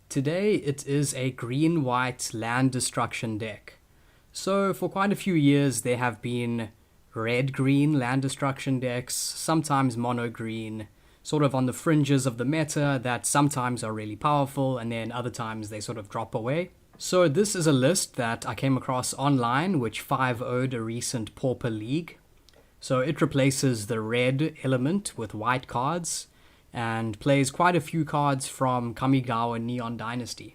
Today it is a green-white land destruction deck. So for quite a few years there have been red-green land destruction decks, sometimes mono-green, sort of on the fringes of the meta that sometimes are really powerful and then other times they sort of drop away. So this is a list that I came across online which 5-0'd a recent Pauper league. So it replaces the red element with white cards and plays quite a few cards from Kamigawa Neon Dynasty.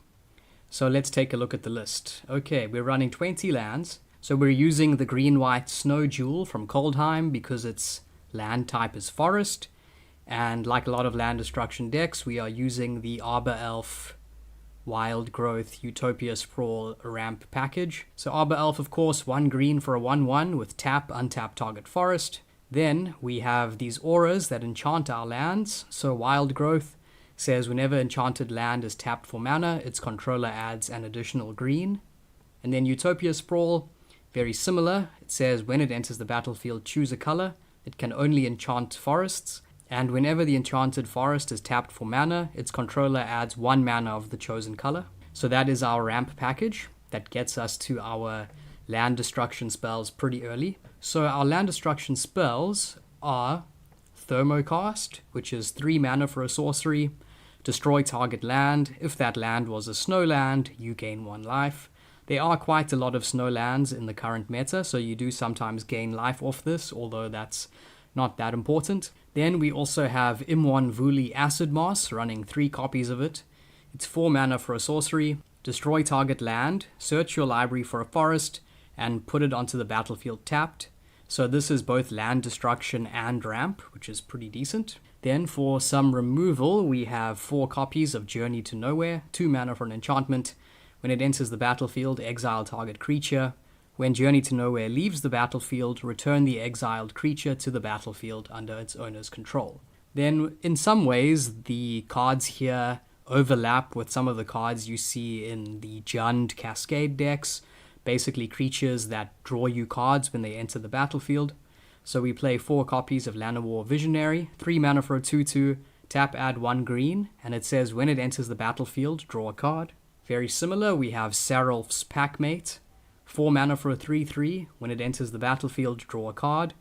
So let's take a look at the list. Okay, we're running 20 lands. So we're using the green-white Snow Jewel from Coldheim because its land type is forest. And like a lot of land destruction decks, we are using the Arbor Elf Wild Growth Utopia Sprawl ramp package. So Arbor Elf, of course, 1 green for a 1/1 with tap, untap target forest. Then we have these auras that enchant our lands. So Wild Growth says whenever enchanted land is tapped for mana, its controller adds an additional green. And then Utopia Sprawl, very similar. It says when it enters the battlefield, choose a color. It can only enchant forests. And whenever the enchanted forest is tapped for mana, its controller adds 1 mana of the chosen color. So that is our ramp package that gets us to our land destruction spells pretty early. So our land destruction spells are Thermocast, which is 3 mana for a sorcery. Destroy target land. If that land was a snow land, you gain 1 life. There are quite a lot of snow lands in the current meta, so you do sometimes gain life off this, although that's not that important. Then we also have Imwan Vuli Acid Moss, running 3 copies of it. It's 4 mana for a sorcery. Destroy target land, search your library for a forest, and put it onto the battlefield tapped. So this is both land destruction and ramp, which is pretty decent. Then for some removal, we have 4 copies of Journey to Nowhere, 2 mana for an enchantment. When it enters the battlefield, exile target creature. When Journey to Nowhere leaves the battlefield, return the exiled creature to the battlefield under its owner's control. Then, in some ways, the cards here overlap with some of the cards you see in the Jund Cascade decks, basically creatures that draw you cards when they enter the battlefield. So we play 4 copies of Llanowar Visionary, 3 mana for a 2/2, tap add 1 green, and it says when it enters the battlefield, draw a card. Very similar, we have Serap's Packmate, 4 mana for a 3/3. When it enters the battlefield, draw a card.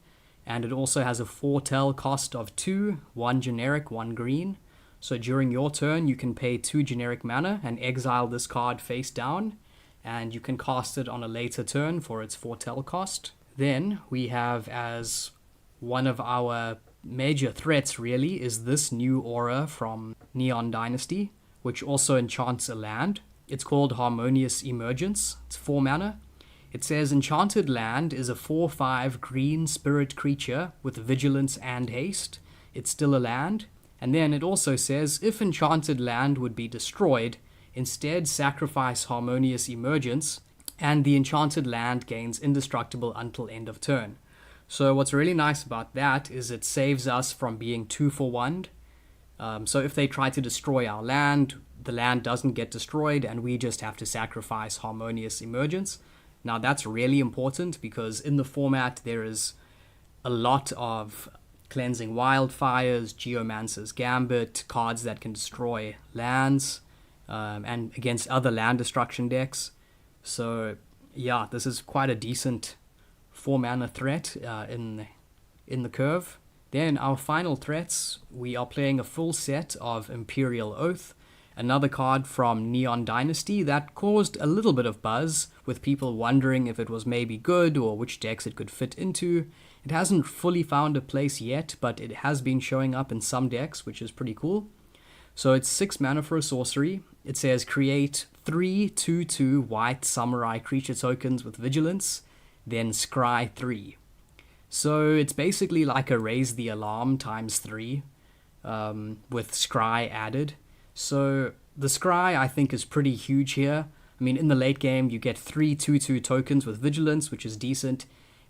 And it also has a foretell cost of 2, 1 generic, 1 green. So during your turn, you can pay 2 generic mana and exile this card face down. And you can cast it on a later turn for its foretell cost. Then we have, as one of our major threats really, is this new aura from Neon Dynasty, which also enchants a land. It's called Harmonious Emergence. It's 4 mana. It says enchanted land is a 4/5 green spirit creature with vigilance and haste. It's still a land. And then it also says if enchanted land would be destroyed, instead sacrifice Harmonious Emergence and the enchanted land gains indestructible until end of turn. So what's really nice about that is it saves us from being 2-for-1'd. So if they try to destroy our land, the land doesn't get destroyed and we just have to sacrifice Harmonious Emergence. Now that's really important because in the format there is a lot of Cleansing Wildfires, Geomancer's Gambit, cards that can destroy lands, and against other land destruction decks. So yeah, this is quite a decent 4 mana threat in the curve. Then our final threats, we are playing a full set of Imperial Oath, another card from Neon Dynasty that caused a little bit of buzz with people wondering if it was maybe good or which decks it could fit into. It hasn't fully found a place yet, but it has been showing up in some decks, which is pretty cool. So it's 6 mana for a sorcery. It says create 3 2/2 white samurai creature tokens with vigilance, then scry 3. So it's basically like a raise the alarm times 3 with scry added. So the scry I think is pretty huge here. I mean, in the late game you get 3 2/2 tokens with vigilance, which is decent.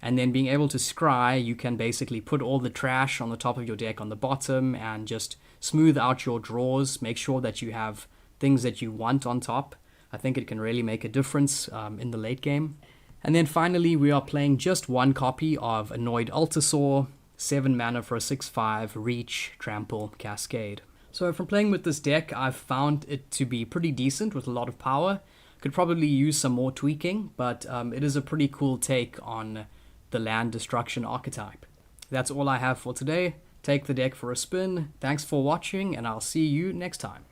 And then being able to scry, you can basically put all the trash on the top of your deck on the bottom and just smooth out your draws, make sure that you have things that you want on top. I think it can really make a difference in the late game. And then finally, we are playing just 1 copy of Annoyed Altasaur, 7 mana for a 6/5, Reach, Trample, Cascade. So from playing with this deck, I've found it to be pretty decent with a lot of power. Could probably use some more tweaking, but it is a pretty cool take on the land destruction archetype. That's all I have for today. Take the deck for a spin. Thanks for watching, and I'll see you next time.